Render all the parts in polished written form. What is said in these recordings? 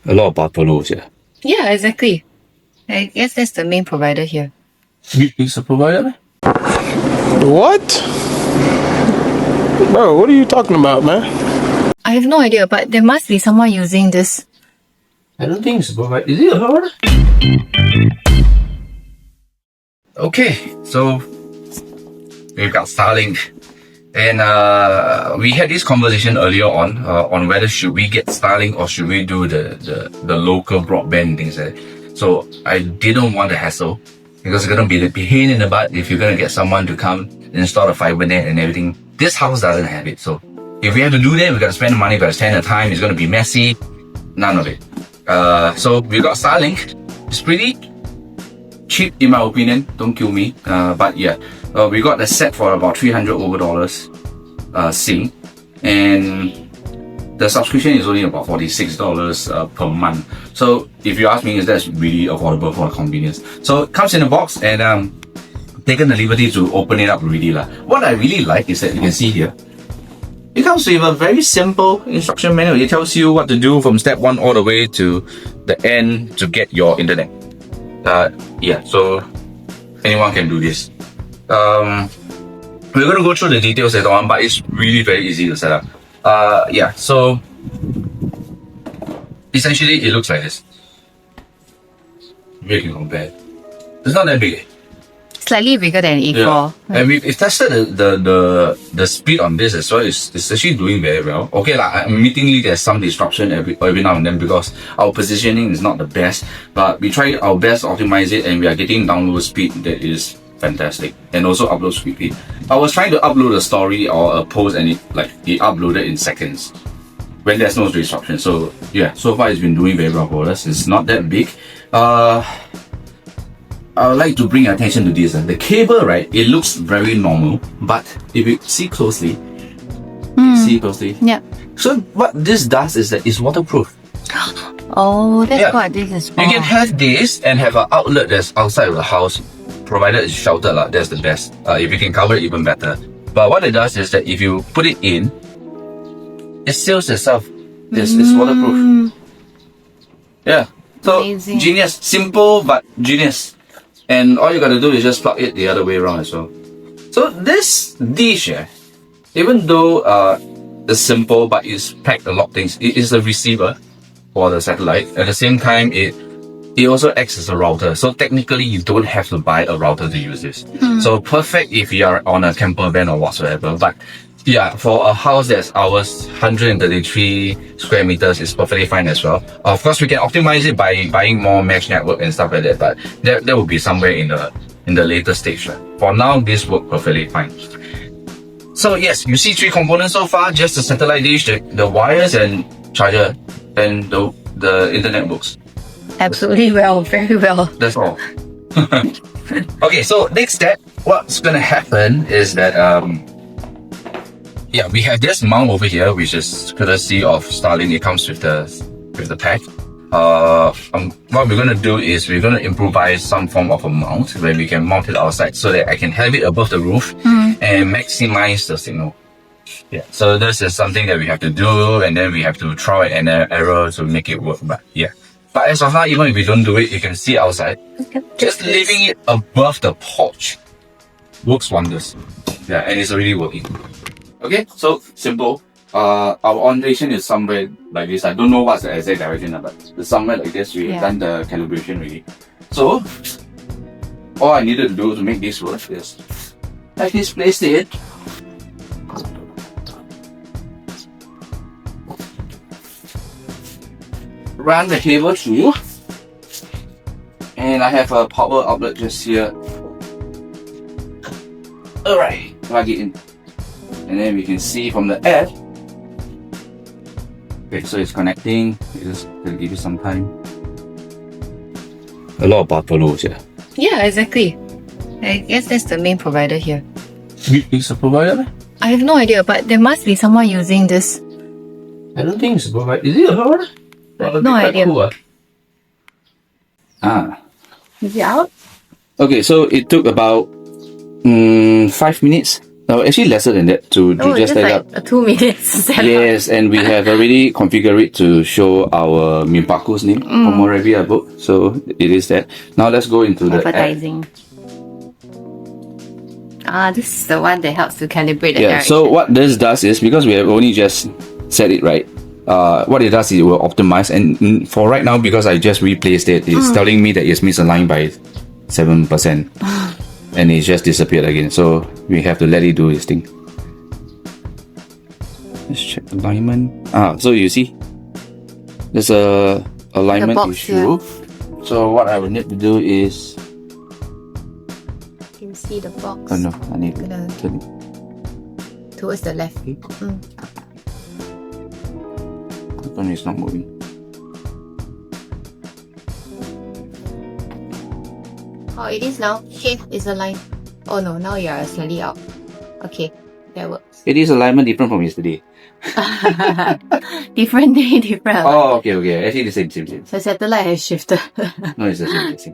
A lot of buffaloes, yeah. Yeah, exactly. I guess that's the main provider here. It's a provider? What? Bro, what are you talking about, man? I have no idea, but there must be someone using this. I don't think it's a provider. Is it a provider? Okay, so we've got Starlink. And we had this conversation earlier on whether should we get Starlink or should we do the local broadband things. So I didn't want the hassle because it's gonna be the pain in the butt if you're gonna get someone to come install the fiber net and everything. This house doesn't have it, so if we have to do that, we gotta spend the money, we gotta spend the time. It's gonna be messy. None of it. So we got Starlink. It's pretty cheap in my opinion. Don't kill me. But yeah. We got the set for about $300 over Sing, and the subscription is only about $46 per month. So if you ask me, that's really affordable for convenience. So it comes in a box, and taken the liberty to open it up really lah. What I really like is that you can see here, it comes with a very simple instruction manual. It tells you what to do from step 1 all the way to the end to get your internet. Yeah, so anyone can do this. We're going to go through the details later on, but it's really very easy to set up. Yeah, so essentially it looks like this. Maybe you can compare. It's not that big. Slightly bigger than E4. Yeah. And we've tested the speed on this as well. It's actually doing very well. Okay, admittingly there's some disruption every now and then because our positioning is not the best, but we try our best to optimize it, and we are getting download speed that is fantastic, and also upload speed. I was trying to upload a story or a post, and it uploaded in seconds when there's no disruption. So yeah, so far it's been doing very well for us. It's not that big. I would like to bring attention to this. The cable, right? It looks very normal, but if you see closely, Yeah. So what this does is that it's waterproof. Oh, that's what this is for. You can have this and have an outlet that's outside of the house, provided it's sheltered. That's the best. If you can cover it, even better. But what it does is that if you put it in, it seals itself. It's waterproof. Yeah. So Amazing. Genius. Simple but genius. And all you gotta do is just plug it the other way around as well. So this dish, even though it's simple but it's packed a lot of things, it is a receiver for the satellite. At the same time, it also acts as a router. So technically, you don't have to buy a router to use this. So perfect if you are on a camper van or whatsoever. But yeah, for a house that's ours, 133 square meters is perfectly fine as well. Of course, we can optimize it by buying more mesh network and stuff like that, but that will be somewhere in the later stage. For now, this works perfectly fine. So yes, you see 3 components so far, just the satellite dish, the wires and charger, and the internet works. Absolutely well, very well. That's all. Okay, so next step, what's gonna happen is that yeah, we have this mount over here, which is courtesy of Starlink. It comes with the pack. What we're gonna do is we're gonna improvise some form of a mount where we can mount it outside so that I can have it above the roof and maximize the signal. Yeah, so this is something that we have to do, and then we have to try and error to make it work. But yeah, but as of now, even if we don't do it, you can see outside. Just leaving it above the porch works wonders. Yeah, and it's already working. Okay, so simple. Our orientation is somewhere like this. I don't know what's the exact direction, but it's somewhere like this. We have done the calibration really. So all I needed to do to make this work is I just placed it run the cable through, and I have a power outlet just here. Alright, plug it in, and then we can see from the edge. Okay, so it's connecting. Just gonna give you some time. A lot of buffaloes, yeah. Yeah, exactly. I guess that's the main provider here. It's a provider? I have no idea, but there must be someone using this. I don't think it's a provider. Is it a provider? No idea. Cool, Is it out? Okay, so it took about 5 minutes No, actually lesser than that to just light up. a 2 minutes setup. Yes, and we have already configured it to show our Minpaku's name, Komorebi book. So it is that. Now let's go into the app. Advertising. This is the one that helps to calibrate the direction. So what this does is, because we have only just set it right, what it does is it will optimize, and for right now, because I just replaced it, it's telling me that it's misaligned by 7%. And it just disappeared again. So we have to let it do its thing. Let's check alignment. So you see, there's a alignment issue. Here. So what I will need to do is, you can see the box. oh no, I need to No. turn it. Towards the left. That one is not moving. Oh, it is now. Okay, it's aligned. Oh no, now you are slightly out. Okay, that works. It is alignment different from yesterday. Different day, different. Oh, okay. Actually the same. The satellite has shifted. No, it's the same. See?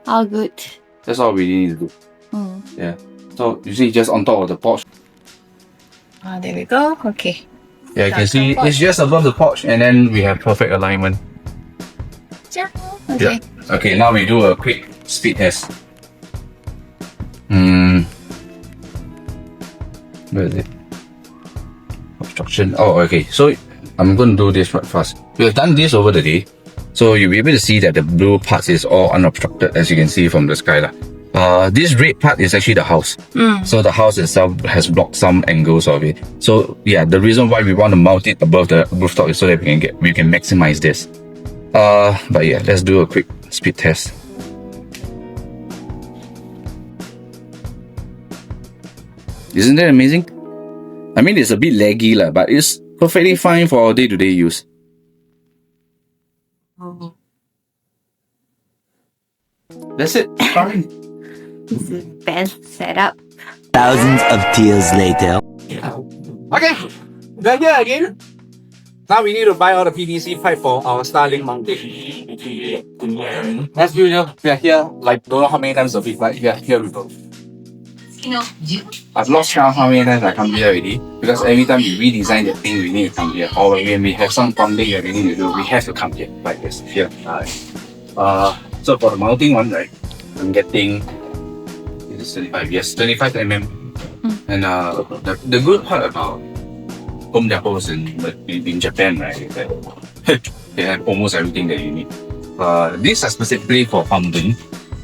How good. That's all we need to do. Yeah. So you see, just on top of the porch. There we go. Okay. Yeah, you can see it's just above the porch, and then we have perfect alignment. Okay. Yeah. Okay, now we do a quick speed test. Where is it? Obstruction. Oh, okay. So I'm going to do this right fast. We have done this over the day, so you'll be able to see that the blue part is all unobstructed, as you can see from the sky. This red part is actually the house. So the house itself has blocked some angles of it. So yeah, the reason why we want to mount it above the rooftop is so that we can maximize this. But yeah, let's do a quick speed test. Isn't that amazing? I mean, it's a bit laggy, but it's perfectly fine for our day-to-day use. That's it. Starlink. This is best setup. Thousands of tears later. Okay, we're here again. Now we need to buy all the PVC pipe for our Starlink mounting. As usual, we are here like don't know how many times a week, but here we go. I've lost count how many times I come here already, because every time we redesign the thing, we need to come here. Or when we have some funding that we need to do, we have to come here, like this, here. So for the mounting one, right, I'm getting, this is 25, yes, 25 mm. And the good part about home depots in Japan, right, is that they have almost everything that you need. These are specifically for pumping.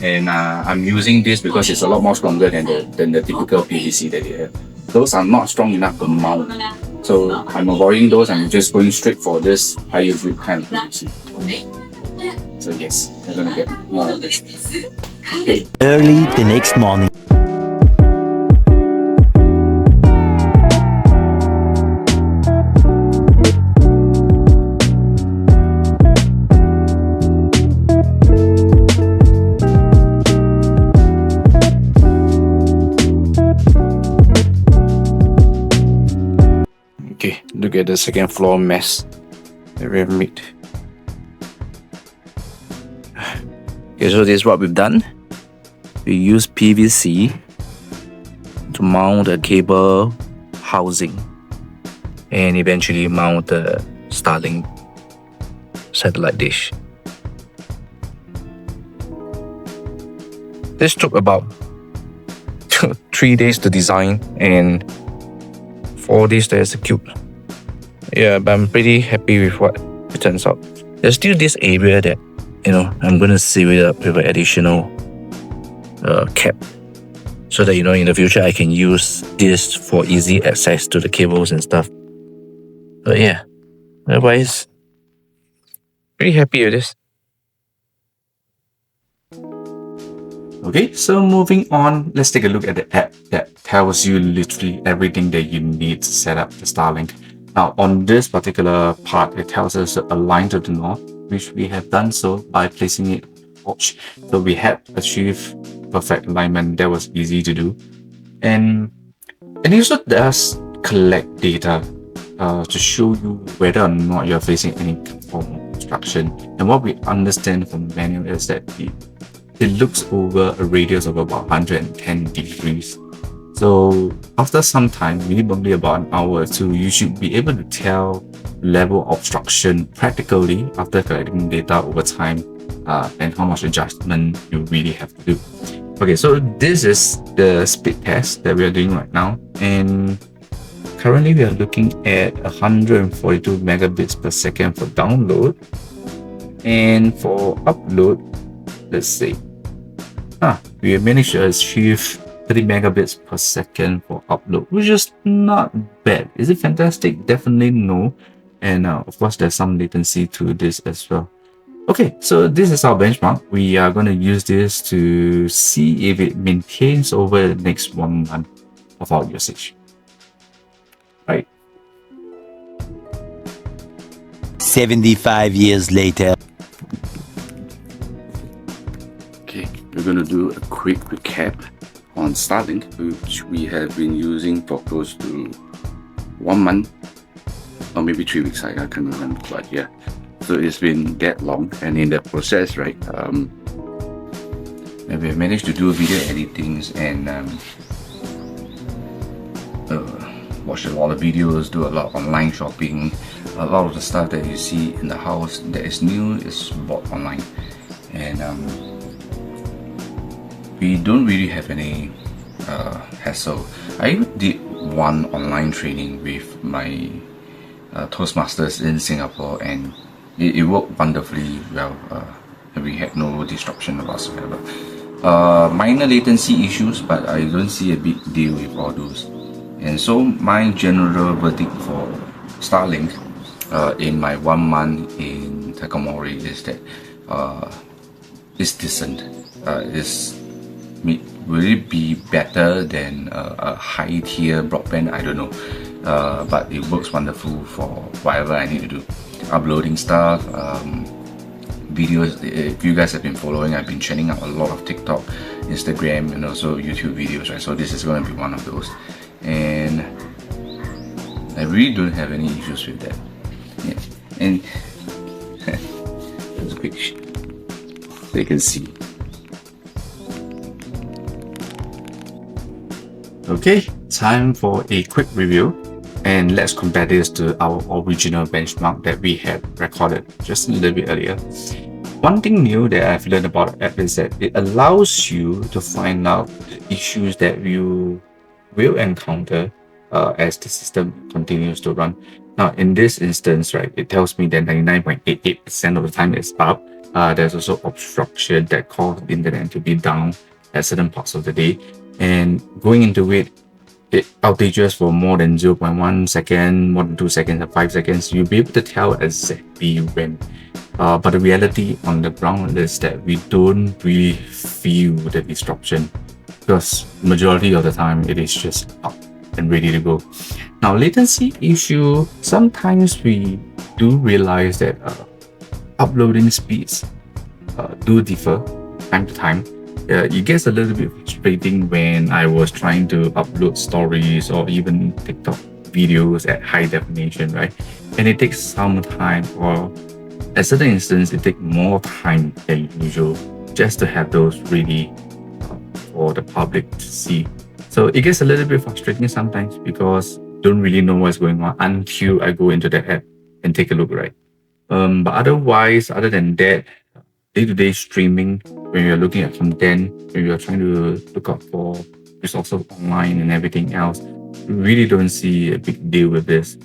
And I'm using this because it's a lot more stronger than the typical PVC that they have. Those are not strong enough to mount. So I'm avoiding those. I'm just going straight for this higher grip kind of PVC. So yes, I'm gonna get more of this. Okay. Early the next morning. Okay, look at the second floor mess that we have made. Okay, so this is what we've done. We use PVC to mount the cable housing and eventually mount the Starlink satellite dish. This took about 3 days to design and 4 days to execute. Yeah, but I'm pretty happy with what it turns out. There's still this area that, I'm going to seal it up with an additional cap, so that, in the future I can use this for easy access to the cables and stuff. But yeah, otherwise, pretty happy with this. Okay, so moving on, let's take a look at the app that tells you literally everything that you need to set up the Starlink. Now, on this particular part, it tells us to align to the north, which we have done so by placing it on the porch. So we had achieved perfect alignment. That was easy to do. And it also does collect data to show you whether or not you're facing any form of obstruction. And what we understand from the manual is that it looks over a radius of about 110 degrees So after some time, minimally about an hour or two, you should be able to tell level of obstruction practically after collecting data over time, and how much adjustment you really have to do. Okay, so this is the speed test that we are doing right now, and currently we are looking at 142 megabits per second for download, and for upload, let's see, we have managed to achieve 30 megabits per second for upload, which is not bad. Is it fantastic? Definitely no. And of course, there's some latency to this as well. Okay, so this is our benchmark. We are going to use this to see if it maintains over the next 1 month of our usage. Right. 75 years later. Okay, we're going to do a quick recap on Starlink, which we have been using for close to 1 month or maybe 3 weeks. I can't remember, but yeah. So it's been that long, and in that process, right, we have managed to do video editings and watch a lot of videos, do a lot of online shopping. A lot of the stuff that you see in the house that is new is bought online, and we don't really have any hassle. I even did one online training with my Toastmasters in Singapore, and it worked wonderfully well. We had no disruption whatsoever. Minor latency issues, but I don't see a big deal with all those. And so my general verdict for Starlink in my 1 month in Takamori is that it's decent. Will it be better than a high tier broadband? I don't know. But it works wonderful for whatever I need to do. Uploading stuff, videos. If you guys have been following, I've been churning out a lot of TikTok, Instagram, and also YouTube videos, right? So this is going to be one of those, and I really don't have any issues with that. Yeah, and that's a quick so you can see. Okay, time for a quick review, and let's compare this to our original benchmark that we had recorded just a little bit earlier. One thing new that I've learned about the app is that it allows you to find out the issues that you will encounter as the system continues to run. Now, in this instance, right, it tells me that 99.88% of the time it's up. There's also obstruction that causes the internet to be down at certain parts of the day. And going into it outages for more than 0.1 second, more than 2 seconds, or 5 seconds, you'll be able to tell exactly when. But the reality on the ground is that we don't really feel the disruption, because majority of the time it is just up and ready to go. Now, latency issue, sometimes we do realize that uploading speeds do differ time to time. It gets a little bit frustrating when I was trying to upload stories or even TikTok videos at high definition, right? And it takes some time, or at certain instances, it takes more time than usual just to have those ready for the public to see. So it gets a little bit frustrating sometimes because don't really know what's going on until I go into the app and take a look, right? But otherwise, other than that, day-to-day streaming, when you're looking at content, when you're trying to look out for resources online and everything else, we really don't see a big deal with this.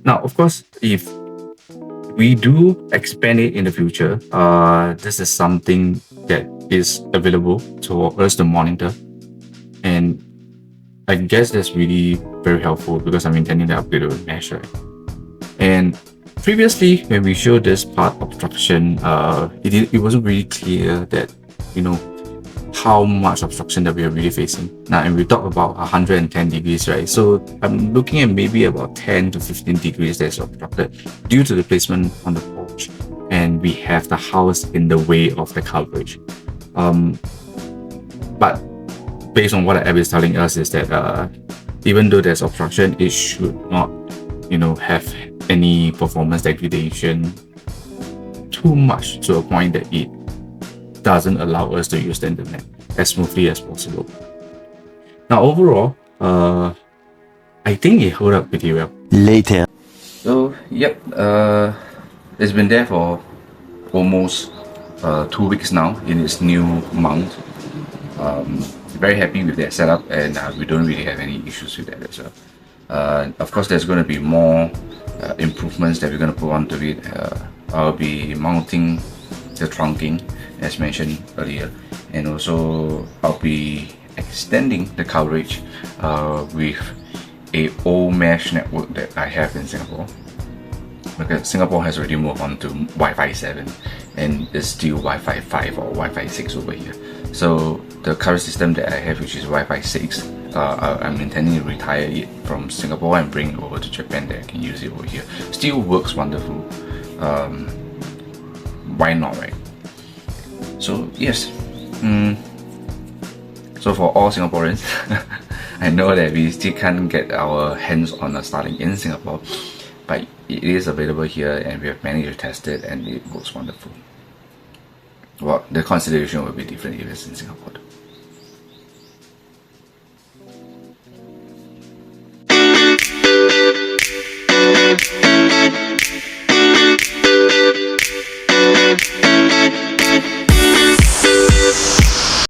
Now, of course, if we do expand it in the future, this is something that is available to us to monitor. And I guess that's really very helpful because I'm intending to upgrade with mesh, right? And previously, when we showed this part obstruction, it wasn't really clear that, how much obstruction that we are really facing. Now, and we talked about 110 degrees, right? So I'm looking at maybe about 10 to 15 degrees that's obstructed due to the placement on the porch, and we have the house in the way of the coverage. But based on what the app is telling us is that even though there's obstruction, it should not, have any performance degradation too much to a point that it doesn't allow us to use the internet as smoothly as possible. Now, overall, I think it hold up pretty well. Later. So yep, it's been there for almost 2 weeks now in its new mount. Very happy with that setup, and we don't really have any issues with that as well. Of course, there's going to be more improvements that we're going to put onto it. I'll be mounting the trunking as mentioned earlier, and also I'll be extending the coverage with a old mesh network that I have in Singapore, because Singapore has already moved on to Wi-Fi 7 and it's still Wi-Fi 5 or Wi-Fi 6 over here. So the current system that I have, which is Wi-Fi 6, I'm intending to retire it from Singapore and bring it over to Japan that I can use it over here. Still works wonderful. Why not, right? So yes, so for all Singaporeans, I know that we still can't get our hands on a Starlink in Singapore, but it is available here and we have managed to test it and it works wonderful. Well, the consideration will be different if it's in Singapore.